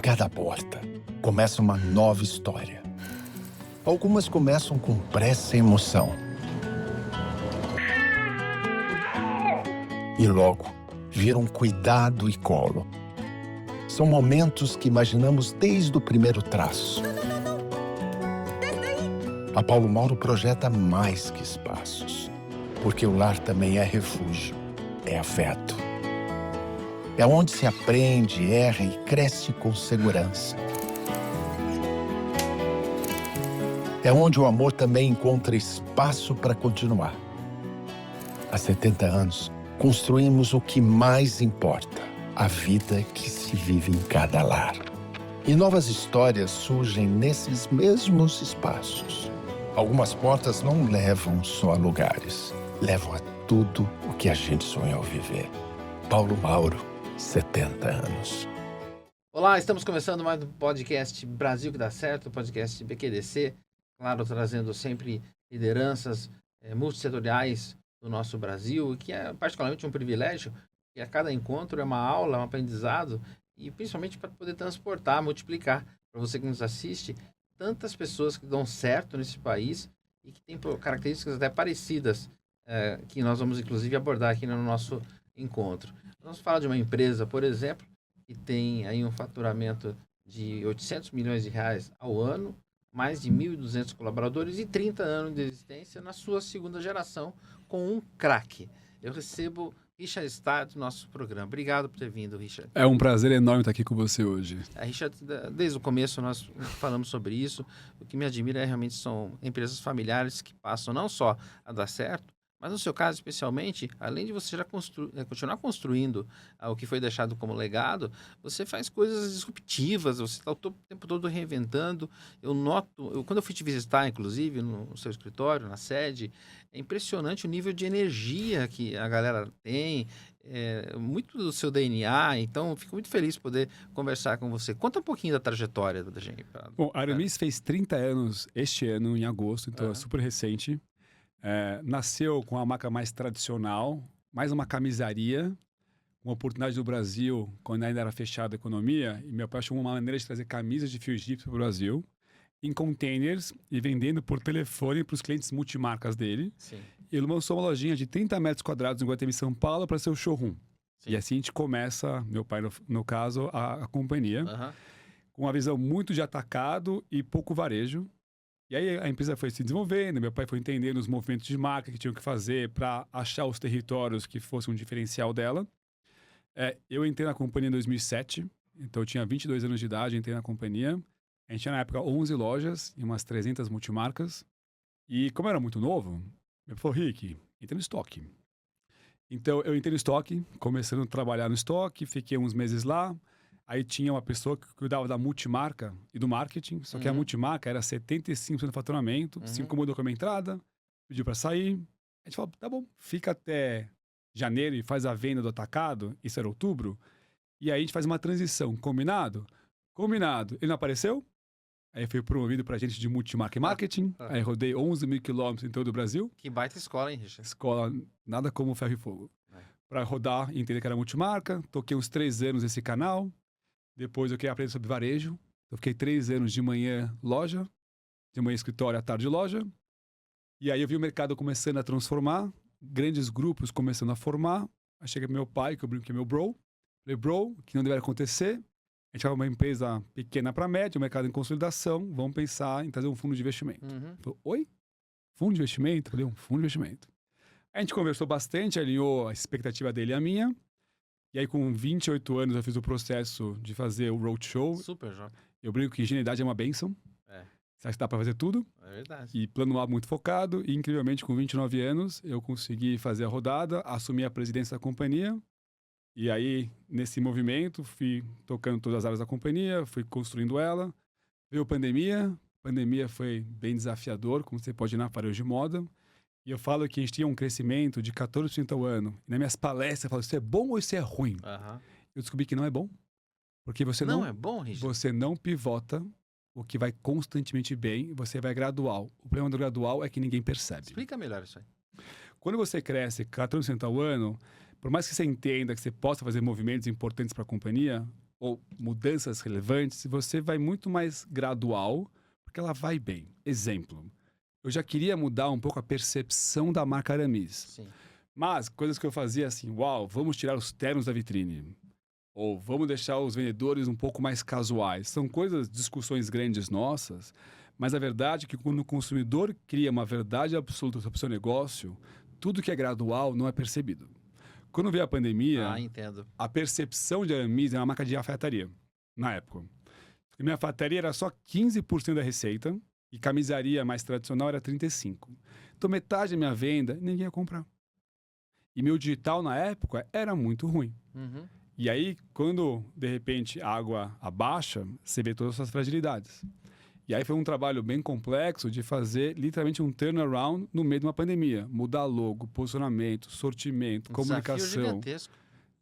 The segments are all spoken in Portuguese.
cada porta começa uma nova história. Algumas começam com pressa e emoção. E logo viram cuidado e colo. São momentos que imaginamos desde o primeiro traço. A Paulo Mauro projeta mais que espaços, porque o lar também é refúgio, é afeto. É onde se aprende, erra e cresce com segurança. É onde o amor também encontra espaço para continuar. Há 70 anos, construímos o que mais importa, a vida que se vive em cada lar. E novas histórias surgem nesses mesmos espaços. Algumas portas não levam só a lugares, levam a tudo o que a gente sonhou viver. Paulo Mauro, 70 anos. Olá, estamos começando mais um podcast Brasil que dá certo, podcast BQDC, claro, trazendo sempre lideranças multissetoriais do nosso Brasil, que é particularmente um privilégio, e a cada encontro é uma aula, um aprendizado, e principalmente para poder transportar, multiplicar para você que nos assiste, tantas pessoas que dão certo nesse país e que têm características até parecidas, que nós vamos inclusive abordar aqui no nosso encontro. Vamos falar de uma empresa, por exemplo, que tem aí um faturamento de 800 milhões de reais ao ano, mais de 1.200 colaboradores e 30 anos de existência na sua segunda geração com um craque. Eu recebo Richard Starr do nosso programa. Obrigado por ter vindo, Richard. É um prazer enorme estar aqui com você hoje. Richard, desde o começo nós falamos sobre isso. O que me admira realmente são empresas familiares que passam não só a dar certo, mas no seu caso especialmente, além de você já continuar construindo o que foi deixado como legado, você faz coisas disruptivas, você está o tempo todo reinventando. Eu noto, quando eu fui te visitar, inclusive, no seu escritório, na sede, é impressionante o nível de energia que a galera tem, muito do seu DNA, então fico muito feliz de poder conversar com você. Conta um pouquinho da trajetória da gente. Bom, a Aramis fez 30 anos este ano, em agosto, então é super recente. Nasceu com a marca mais tradicional, mais uma camisaria, uma oportunidade do Brasil, quando ainda era fechada a economia, e meu pai achou uma maneira de trazer camisas de fio egípcio para o Brasil, em containers e vendendo por telefone para os clientes multimarcas dele. Sim. E ele lançou uma lojinha de 30 metros quadrados em Guatemi, São Paulo, para ser o showroom. Sim. E assim a gente começa, meu pai no caso, a companhia, com uma visão muito de atacado e pouco varejo. E aí a empresa foi se desenvolvendo, meu pai foi entendendo os movimentos de marca que tinham que fazer para achar os territórios que fossem um diferencial dela. Eu entrei na companhia em 2007, então eu tinha 22 anos de idade, entrei na companhia. A gente tinha na época 11 lojas e umas 300 multimarcas. E como eu era muito novo, ele falou, Rick, entra no estoque. Então eu entrei no estoque, começando a trabalhar no estoque, fiquei uns meses lá. Aí tinha uma pessoa que cuidava da multimarca e do marketing, só que a multimarca era 75% do faturamento, se incomodou com a minha entrada, pediu para sair. A gente falou, tá bom, fica até janeiro e faz a venda do atacado, isso era outubro, e aí a gente faz uma transição, combinado? Combinado. Ele não apareceu, aí fui promovido para agente de multimarca e marketing, aí rodei 11 mil quilômetros em todo o Brasil. Que baita escola, hein, Richard? Escola, nada como ferro e fogo. Para rodar e entender que era multimarca, toquei uns 3 anos nesse canal. Depois eu queria aprender sobre varejo. Eu fiquei 3 anos de manhã loja, de manhã escritório, à tarde loja. E aí eu vi o mercado começando a transformar, grandes grupos começando a formar. Aí chega meu pai, que eu brinco que é meu bro. Falei, bro, que não deveria acontecer. A gente é uma empresa pequena para média, um mercado em consolidação. Vamos pensar em trazer um fundo de investimento. Falei, oi? Fundo de investimento? Falei, um fundo de investimento. Aí a gente conversou bastante, alinhou a expectativa dele e a minha. E aí, com 28 anos, eu fiz o processo de fazer o roadshow. Super, João. Eu brinco que ingenuidade é uma bênção. Você acha que dá pra fazer tudo? É verdade. E plano A muito focado. E, incrivelmente, com 29 anos, eu consegui fazer a rodada, assumir a presidência da companhia. E aí, nesse movimento, fui tocando todas as áreas da companhia, fui construindo ela. Veio a pandemia. A pandemia foi bem desafiador, como você pode ir na varejo de moda. E eu falo que a gente tinha um crescimento de 14% ao ano. E nas minhas palestras eu falo, isso é bom ou isso é ruim? Eu descobri que não é bom. Porque você não é bom, Richard? Você não pivota o que vai constantemente bem, você vai gradual. O problema do gradual é que ninguém percebe. Explica melhor isso aí. Quando você cresce 14% ao ano, por mais que você entenda que você possa fazer movimentos importantes para a companhia, ou mudanças relevantes, você vai muito mais gradual, porque ela vai bem. Exemplo, eu já queria mudar um pouco a percepção da marca Aramis. Sim. Mas coisas que eu fazia assim, uau, vamos tirar os ternos da vitrine. Ou vamos deixar os vendedores um pouco mais casuais. São coisas, discussões grandes nossas, mas a verdade é que quando o consumidor cria uma verdade absoluta sobre o seu negócio, tudo que é gradual não é percebido. Quando veio a pandemia, entendo. a percepção de Aramis é uma marca de alfaiataria, na época. E minha alfaiataria era só 15% da receita e camisaria mais tradicional era 35%. Então metade da minha venda, ninguém ia comprar. E meu digital, na época, era muito ruim. Uhum. E aí, quando, de repente, a água abaixa, você vê todas essas fragilidades. E aí foi um trabalho bem complexo de fazer, literalmente, um turnaround no meio de uma pandemia. Mudar logo, posicionamento, sortimento, comunicação, gigantesco.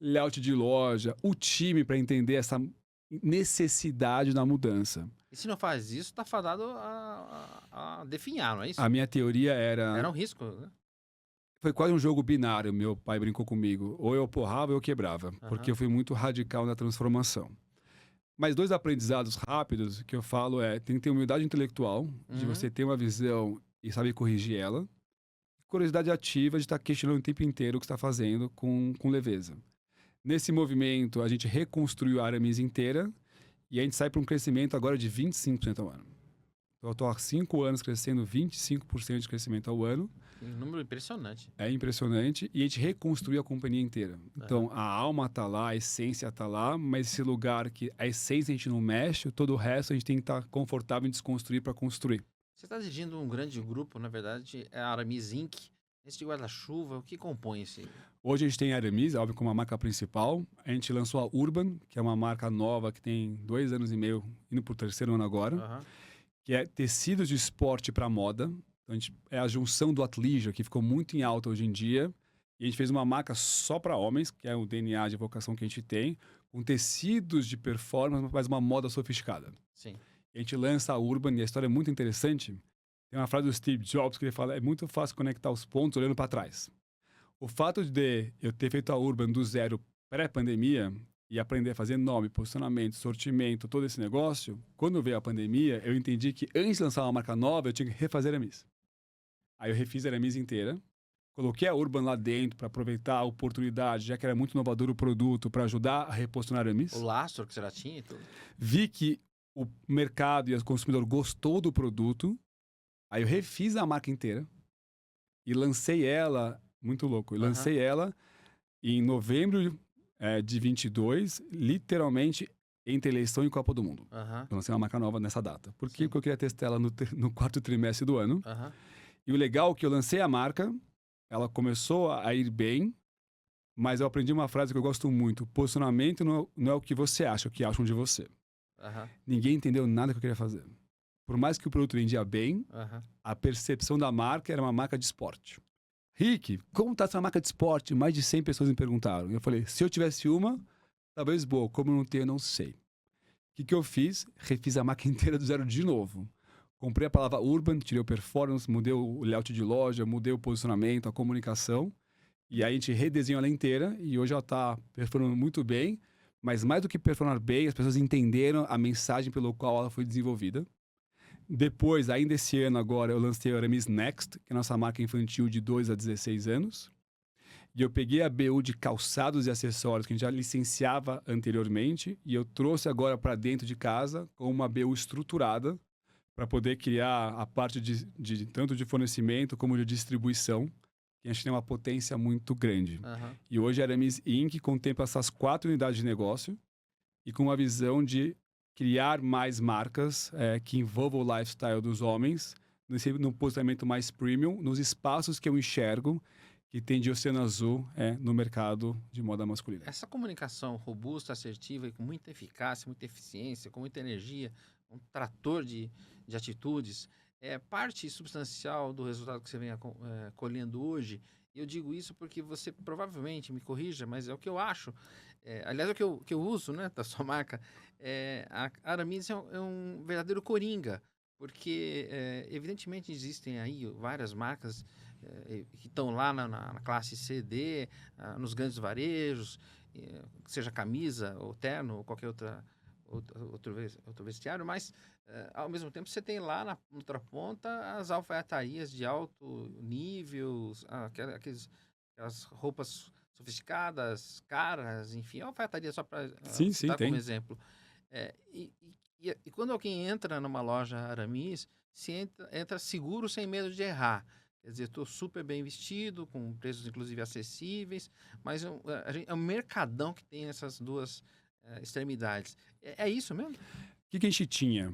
layout de loja, o time para entender essa necessidade da mudança. E se não faz isso, está fadado a definhar, não é isso? A minha teoria era... Era um risco, né? Foi quase um jogo binário, meu pai brincou comigo. Ou eu porrava ou eu quebrava, porque eu fui muito radical na transformação. Mas 2 aprendizados rápidos que eu falo tem que ter humildade intelectual, de você ter uma visão e saber corrigir ela. Curiosidade ativa de estar questionando o tempo inteiro o que está fazendo com leveza. Nesse movimento, a gente reconstruiu a Aramis inteira e a gente sai para um crescimento agora de 25% ao ano. Então, eu estou há 5 anos crescendo 25% de crescimento ao ano. Um número impressionante. É impressionante. E a gente reconstruiu a companhia inteira. Então, a alma está lá, a essência está lá, mas esse lugar que a essência a gente não mexe, todo o resto a gente tem que estar confortável em desconstruir para construir. Você está dirigindo um grande grupo, na verdade, é a Aramis Inc. Esse guarda-chuva, o que compõe esse? Hoje a gente tem a Aramis, óbvio, como a marca principal. A gente lançou a Urban, que é uma marca nova que tem 2 anos e meio, indo para o 3º ano agora, que é tecidos de esporte para moda. Então, é a junção do athleisure, que ficou muito em alta hoje em dia. E a gente fez uma marca só para homens, que é o DNA de vocação que a gente tem, com tecidos de performance, mas uma moda sofisticada. Sim. E a gente lança a Urban, e a história é muito interessante. Tem uma frase do Steve Jobs que ele fala, é muito fácil conectar os pontos olhando para trás. O fato de eu ter feito a Urban do zero pré-pandemia e aprender a fazer nome, posicionamento, sortimento, todo esse negócio, quando veio a pandemia, eu entendi que antes de lançar uma marca nova, eu tinha que refazer a Aramis. Aí eu refiz a Aramis inteira, coloquei a Urban lá dentro para aproveitar a oportunidade, já que era muito inovador o produto, para ajudar a reposicionar a Aramis. O lastro que você já tinha e tudo. Vi que o mercado e o consumidor gostou do produto, aí eu refiz a marca inteira e lancei ela, muito louco, eu lancei ela em novembro de 22, literalmente entre eleição e Copa do Mundo. Eu lancei uma marca nova nessa data. Por quê? Porque eu queria testar ela no 4º trimestre do ano. E o legal é que eu lancei a marca, ela começou a ir bem, mas eu aprendi uma frase que eu gosto muito. Posicionamento não é o que você acha, é o que acham de você. Ninguém entendeu nada que eu queria fazer. Por mais que o produto vendia bem, a percepção da marca era uma marca de esporte. Rick, como está essa marca de esporte? Mais de 100 pessoas me perguntaram. Eu falei, se eu tivesse uma, talvez boa. Como eu não tenho, eu não sei. O que eu fiz? Refiz a marca inteira do zero de novo. Comprei a palavra Urban, tirei o performance, mudei o layout de loja, mudei o posicionamento, a comunicação. E aí a gente redesenhou ela inteira e hoje ela está performando muito bem. Mas mais do que performar bem, as pessoas entenderam a mensagem pelo qual ela foi desenvolvida. Depois, ainda esse ano agora, eu lancei a Aramis Next, que é a nossa marca infantil de 2 a 16 anos. E eu peguei a BU de calçados e acessórios, que a gente já licenciava anteriormente, e eu trouxe agora para dentro de casa com uma BU estruturada, para poder criar a parte de tanto de fornecimento como de distribuição, que a gente tem uma potência muito grande. E hoje a Aramis Inc. contempla essas 4 unidades de negócio e com uma visão de criar mais marcas que envolvam o lifestyle dos homens, num posicionamento mais premium, nos espaços que eu enxergo que tem de oceano azul no mercado de moda masculina. Essa comunicação robusta, assertiva e com muita eficácia, muita eficiência, com muita energia, um trator de atitudes, é parte substancial do resultado que você vem colhendo hoje. E eu digo isso porque você provavelmente, me corrija, mas é o que eu acho. Aliás, é o que eu uso, né, da sua marca. A Aramis é um verdadeiro coringa, porque evidentemente existem aí várias marcas que estão lá na classe C, D, nos grandes varejos, seja camisa ou terno ou qualquer outro vestiário, mas ao mesmo tempo você tem lá na outra ponta as alfaiatarias de alto nível, aquelas roupas sofisticadas, caras, enfim, a alfaiataria só para citar como exemplo. E quando alguém entra numa loja Aramis, se entra seguro, sem medo de errar. Quer dizer, estou super bem vestido, com preços inclusive acessíveis, mas é um mercadão que tem essas duas extremidades. É isso mesmo? O que a gente tinha?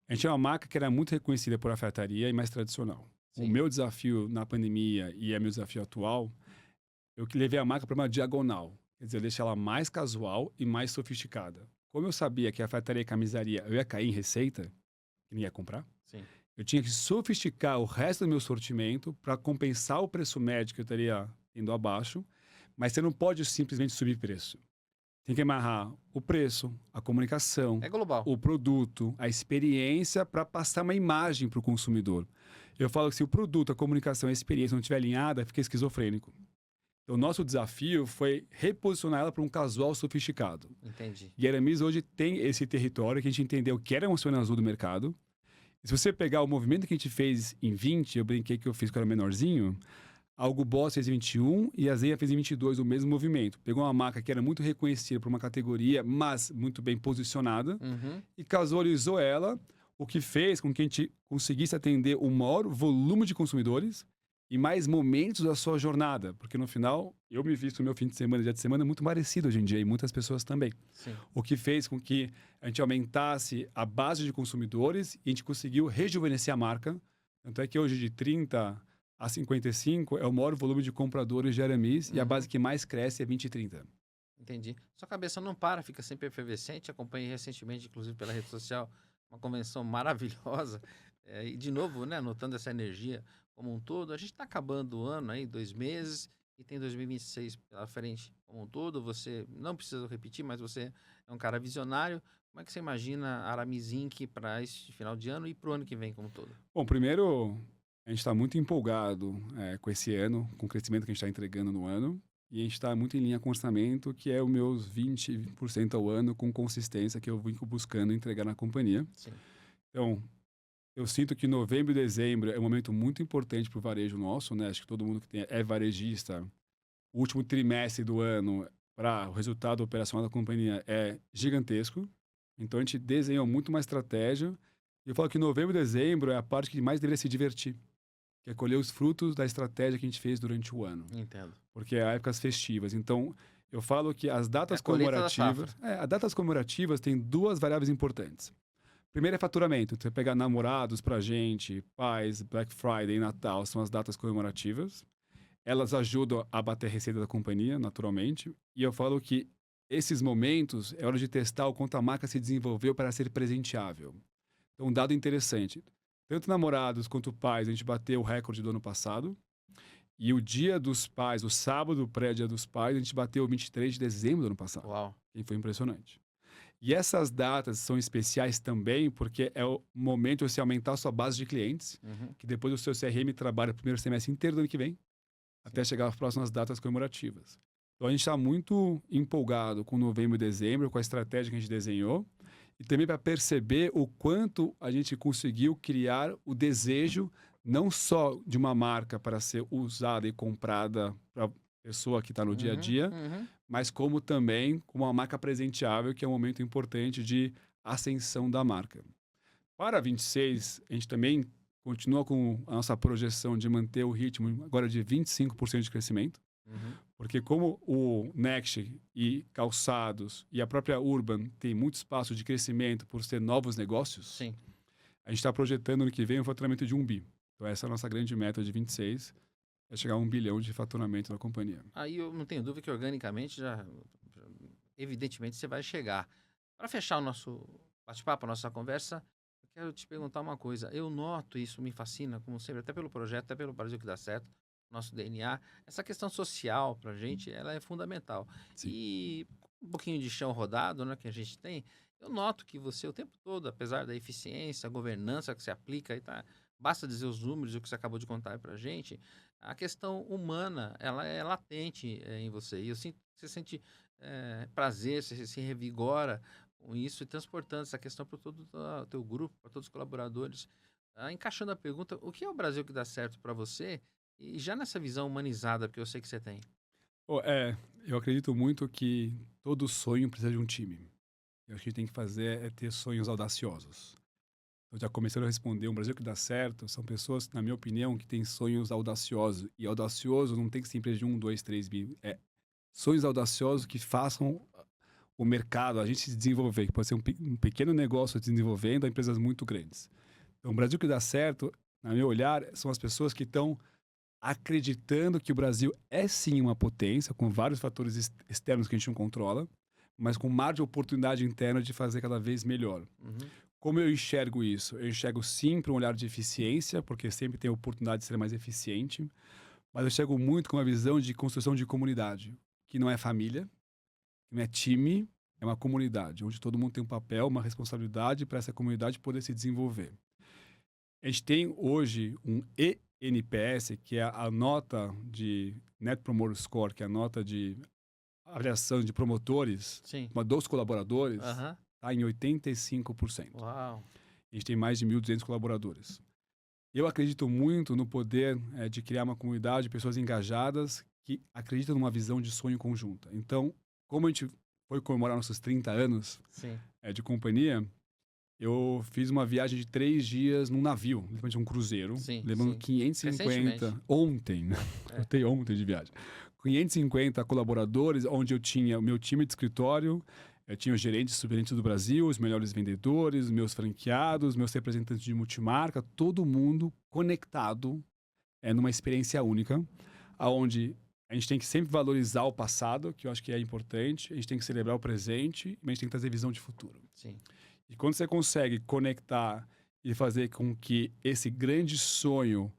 A gente tinha uma marca que era muito reconhecida por alfaiataria e mais tradicional. Sim. O meu desafio na pandemia e meu desafio atual, eu que levei a marca para uma diagonal. Quer dizer, eu deixei ela mais casual e mais sofisticada. Como eu sabia que a alfaiataria e camisaria eu ia cair em receita, que ninguém ia comprar, sim, eu tinha que sofisticar o resto do meu sortimento para compensar o preço médio que eu estaria indo abaixo, mas você não pode simplesmente subir preço. Tem que amarrar o preço, a comunicação, o produto, a experiência para passar uma imagem para o consumidor. Eu falo que se o produto, a comunicação e a experiência não estiver alinhada, fica esquizofrênico. Então, o nosso desafio foi reposicionar ela para um casual sofisticado. Entendi. E a Aramis hoje tem esse território que a gente entendeu que era um sonho azul do mercado. E se você pegar o movimento que a gente fez em 20, eu brinquei que eu fiz quando era menorzinho, a Hugo Boss fez em 21 e a Zeia fez em 22 o mesmo movimento. Pegou uma marca que era muito reconhecida por uma categoria, mas muito bem posicionada, e casualizou ela, o que fez com que a gente conseguisse atender o maior volume de consumidores e mais momentos da sua jornada. Porque no final, eu me visto no meu fim de semana, dia de semana, muito parecido hoje em dia, e muitas pessoas também. Sim. O que fez com que a gente aumentasse a base de consumidores e a gente conseguiu rejuvenescer a marca. Tanto é que hoje de 30 a 55 é o maior volume de compradores de Aramis e a base que mais cresce é 20 e 30. Entendi. Sua cabeça não para, fica sempre efervescente. Acompanhei recentemente, inclusive pela rede social, uma convenção maravilhosa. E de novo, né, notando essa energia como um todo. A gente está acabando o ano aí, 2 meses, e tem 2026 pela frente como um todo. Você não precisa repetir, mas você é um cara visionário. Como é que você imagina a Aramis Inc. para esse final de ano e para o ano que vem como um todo? Bom, primeiro, a gente está muito empolgado com esse ano, com o crescimento que a gente está entregando no ano. E a gente está muito em linha com o orçamento, que é os meus 20% ao ano, com consistência, que eu vim buscando entregar na companhia. Sim. Então, eu sinto que novembro e dezembro é um momento muito importante para o varejo nosso, né? Acho que todo mundo que é varejista, o último trimestre do ano, para o resultado operacional da companhia é gigantesco. Então, a gente desenhou muito uma estratégia. E eu falo que novembro e dezembro é a parte que mais deveria se divertir, que é colher os frutos da estratégia que a gente fez durante o ano. Entendo. Porque é épocas festivas. Então, eu falo que as datas comemorativas... as datas comemorativas têm 2 variáveis importantes. Primeiro é faturamento. Você pegar namorados pra gente, pais, Black Friday, Natal, são as datas comemorativas. Elas ajudam a bater a receita da companhia, naturalmente. E eu falo que esses momentos é hora de testar o quanto a marca se desenvolveu para ser presenteável. Então, um dado interessante. Tanto namorados quanto pais, a gente bateu o recorde do ano passado. E o Dia dos Pais, o sábado pré-Dia dos Pais, a gente bateu o 23 de dezembro do ano passado. Uau! E foi impressionante. E essas datas são especiais também porque é o momento de você aumentar a sua base de clientes, que depois o seu CRM trabalha o primeiro semestre inteiro do ano que vem, até chegar às próximas datas comemorativas. Então, a gente está muito empolgado com novembro e dezembro, com a estratégia que a gente desenhou, e também para perceber o quanto a gente conseguiu criar o desejo não só de uma marca para ser usada e comprada para a pessoa que está no dia a dia, mas como também como uma marca presenteável, que é um momento importante de ascensão da marca. Para 26, a gente também continua com a nossa projeção de manter o ritmo agora de 25% de crescimento, porque como o Next e calçados e a própria Urban tem muito espaço de crescimento por ser novos negócios, sim, a gente está projetando no que vem um faturamento de 1 bi. Então, essa é a nossa grande meta de 26, é chegar a 1 bilhão de faturamento da companhia. Aí eu não tenho dúvida que organicamente evidentemente você vai chegar. Para fechar o nosso bate-papo, a nossa conversa, eu quero te perguntar uma coisa. Eu noto isso, me fascina, como sempre, até pelo projeto, até pelo Brasil que dá certo, nosso DNA. Essa questão social para a gente, ela é fundamental. Sim. E um pouquinho de chão rodado, né, que a gente tem, eu noto que você o tempo todo, apesar da eficiência, a governança que se aplica, basta dizer os números, o que você acabou de contar para a gente, a questão humana, ela é latente em você. E eu sinto que você sente prazer, você se revigora com isso e transportando essa questão para todo o teu grupo, para todos os colaboradores. Encaixando a pergunta, o que é o Brasil que dá certo para você? E já nessa visão humanizada, porque eu sei que você tem. Eu acredito muito que todo sonho precisa de um time. E o que a gente tem que fazer é ter sonhos audaciosos. Eu já comecei a responder, um Brasil que dá certo são pessoas, na minha opinião, que têm sonhos audaciosos. E audacioso não tem que ser empresa de 1, 2, 3 mil. Sonhos audaciosos que façam o mercado, a gente se desenvolver. Que pode ser um pequeno negócio desenvolvendo a empresas muito grandes. Então, o Brasil que dá certo, na meu olhar, são as pessoas que estão acreditando que o Brasil é sim uma potência, com vários fatores externos que a gente não controla, mas com mar de oportunidade interna de fazer cada vez melhor. Uhum. Como eu enxergo isso? Eu enxergo sim para um olhar de eficiência, porque sempre tem a oportunidade de ser mais eficiente, mas eu enxergo muito com uma visão de construção de comunidade, que não é família, que não é time, é uma comunidade, onde todo mundo tem um papel, uma responsabilidade para essa comunidade poder se desenvolver. A gente tem hoje um NPS, que é a nota de Net Promoter Score, que é a nota de avaliação de promotores, dos colaboradores, está em 85%. Uau. A gente tem mais de 1.200 colaboradores. Eu acredito muito no poder de criar uma comunidade de pessoas engajadas que acreditam numa visão de sonho conjunta. Então, como a gente foi comemorar nossos 30 anos de companhia, eu fiz uma viagem de 3 dias num navio, literalmente um cruzeiro, levando 550... Ontem, voltei ontem de viagem. 550 colaboradores, onde eu tinha o meu time de escritório, eu tinha os gerentes e subgerentes do Brasil, os melhores vendedores, os meus franqueados, meus representantes de multimarca, todo mundo conectado numa experiência única, onde a gente tem que sempre valorizar o passado, que eu acho que é importante, a gente tem que celebrar o presente, mas a gente tem que trazer visão de futuro. Sim. E quando você consegue conectar e fazer com que esse grande sonho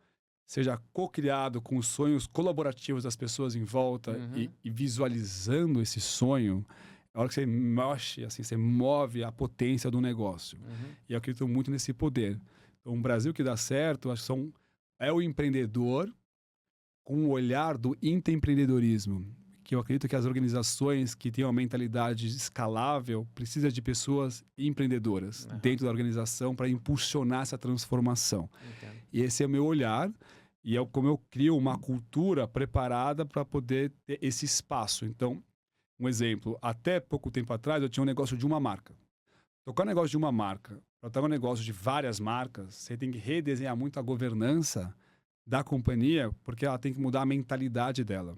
seja co-criado com os sonhos colaborativos das pessoas em volta e visualizando esse sonho, é a hora que você mexe, assim, você move a potência do negócio. E eu acredito muito nesse poder. Então, um Brasil que dá certo, acho que é o empreendedor com o olhar do intraempreendedorismo. Que eu acredito que as organizações que têm uma mentalidade escalável precisam de pessoas empreendedoras dentro da organização para impulsionar essa transformação. Entendo. E esse é o meu olhar e é como eu crio uma cultura preparada para poder ter esse espaço. Então, um exemplo, até pouco tempo atrás eu tinha um negócio de uma marca. Tocar um negócio de uma marca, para tocar um negócio de várias marcas, você tem que redesenhar muito a governança da companhia, porque ela tem que mudar a mentalidade dela.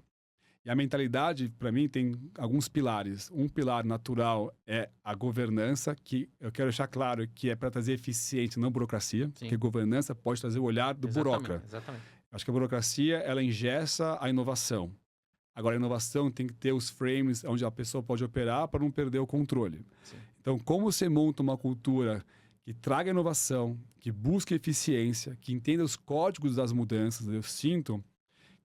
E a mentalidade, para mim, tem alguns pilares. Um pilar natural é a governança, que eu quero deixar claro que é para trazer eficiência, não burocracia. Porque governança pode trazer o olhar do burócrata. Exatamente. Acho que a burocracia, ela engessa a inovação. Agora, a inovação tem que ter os frames onde a pessoa pode operar para não perder o controle. Sim. Então, como você monta uma cultura que traga inovação, que busque eficiência, que entenda os códigos das mudanças, eu sinto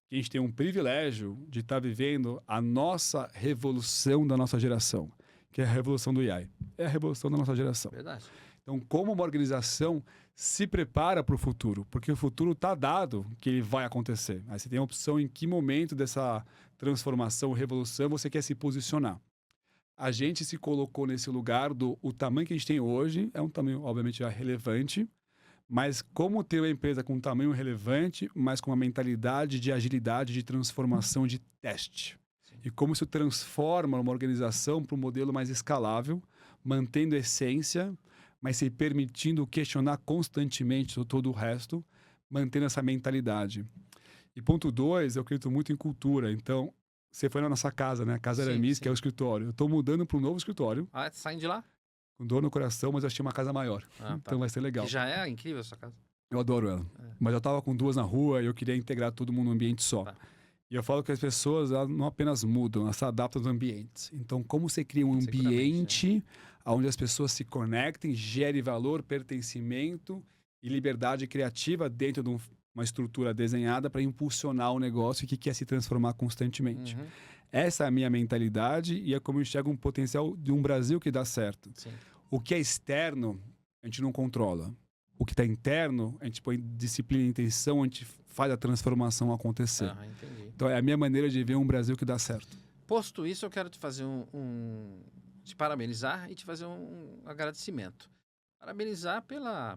que a gente tem um privilégio de estar vivendo a nossa revolução da nossa geração, que é a revolução do AI. É a revolução da nossa geração. Verdade. Então, como uma organização se prepara para o futuro? Porque o futuro está dado que ele vai acontecer. Aí você tem a opção em que momento dessa transformação, revolução, você quer se posicionar. A gente se colocou nesse lugar o tamanho que a gente tem hoje, é um tamanho, obviamente, já relevante, mas como ter uma empresa com um tamanho relevante, mas com uma mentalidade de agilidade, de transformação, de teste. Sim. E como isso transforma uma organização para um modelo mais escalável, mantendo a essência, mas se permitindo questionar constantemente todo o resto, mantendo essa mentalidade. E ponto 2, eu acredito muito em cultura. Então, você foi na nossa casa, né? Casa Aramis, que é o escritório. Eu estou mudando para um novo escritório. Ah, saindo de lá? Com dor no coração, mas eu achei uma casa maior. Então vai ser legal. Que já é incrível a sua casa. Eu adoro ela. Mas eu tava com 2 na rua e eu queria integrar todo mundo num ambiente só. E eu falo que as pessoas elas não apenas mudam, elas se adaptam aos ambientes. Então, como você cria um ambiente onde as pessoas se conectem, gere valor, pertencimento e liberdade criativa dentro de uma estrutura desenhada para impulsionar o negócio que quer se transformar constantemente. Essa é a minha mentalidade e é como eu enxergo um potencial de um Brasil que dá certo. Sim. O que é externo, a gente não controla. o que está interno, a gente põe disciplina e intenção, a gente faz a transformação acontecer. Entendi. Então, é a minha maneira de ver um Brasil que dá certo. Posto isso, eu quero te fazer te parabenizar e te fazer um agradecimento. Parabenizar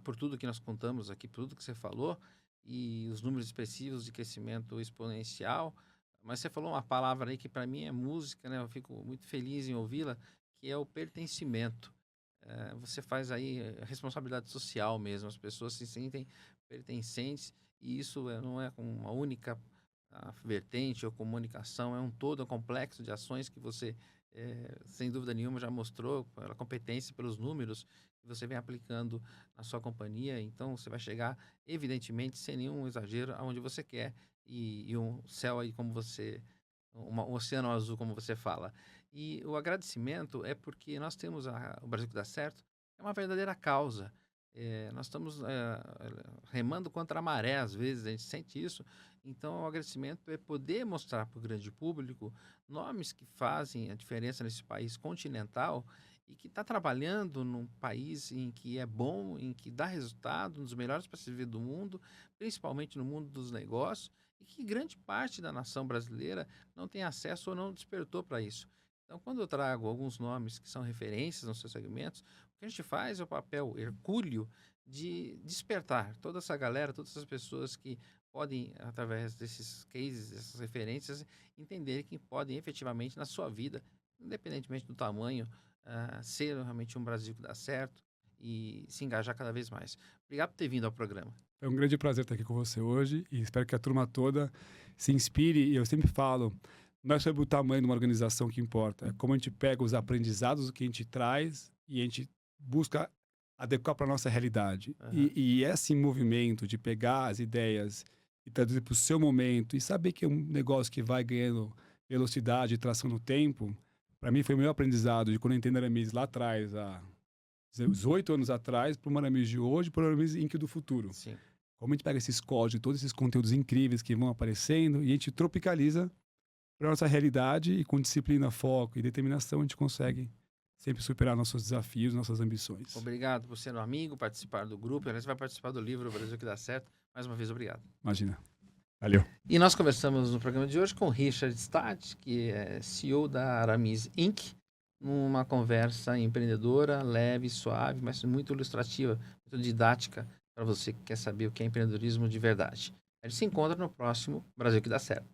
por tudo que nós contamos aqui, por tudo que você falou e os números expressivos de crescimento exponencial. Mas você falou uma palavra aí que para mim é música, né? Eu fico muito feliz em ouvi-la, que é o pertencimento. Você faz aí a responsabilidade social mesmo, as pessoas se sentem pertencentes e isso não é com uma única vertente ou comunicação, é um todo, complexo de ações que você, sem dúvida nenhuma, já mostrou pela competência, pelos números que você vem aplicando na sua companhia. Então, você vai chegar, evidentemente, sem nenhum exagero, aonde você quer e um céu aí como um oceano azul, como você fala. E o agradecimento é porque nós temos o Brasil que dá certo, é uma verdadeira causa. Nós estamos remando contra a maré, às vezes, a gente sente isso. Então, o agradecimento é poder mostrar para o grande público nomes que fazem a diferença nesse país continental e que está trabalhando num país em que é bom, em que dá resultado, um dos melhores para se viver do mundo, principalmente no mundo dos negócios, e que grande parte da nação brasileira não tem acesso ou não despertou para isso. Então, quando eu trago alguns nomes que são referências nos seus segmentos, o que a gente faz é o papel hercúleo de despertar toda essa galera, todas essas pessoas que podem, através desses cases, dessas referências, entender que podem efetivamente na sua vida, independentemente do tamanho, ser realmente um Brasil que dá certo e se engajar cada vez mais. Obrigado por ter vindo ao programa. É um grande prazer estar aqui com você hoje e espero que a turma toda se inspire. E eu sempre falo, não é sobre o tamanho de uma organização que importa, é como a gente pega os aprendizados que a gente traz e a gente busca adequar para a nossa realidade. E esse movimento de pegar as ideias e traduzir para o seu momento e saber que é um negócio que vai ganhando velocidade e tração no tempo, para mim foi o meu aprendizado de quando eu entrei na Aramis lá atrás, há 18 anos atrás, para o Aramis de hoje, para o Aramis Inc. do futuro. Sim. Como a gente pega esses códigos, todos esses conteúdos incríveis que vão aparecendo e a gente tropicaliza para a nossa realidade e com disciplina, foco e determinação a gente consegue sempre superar nossos desafios, nossas ambições. Obrigado por ser um amigo, participar do grupo. Você vai participar do livro O Brasil que dá certo. Mais uma vez, obrigado. Imagina. Valeu. E nós conversamos no programa de hoje com Richard Stad, que é CEO da Aramis Inc., numa conversa empreendedora, leve, suave, mas muito ilustrativa, muito didática para você que quer saber o que é empreendedorismo de verdade. A gente se encontra no próximo Brasil que dá certo.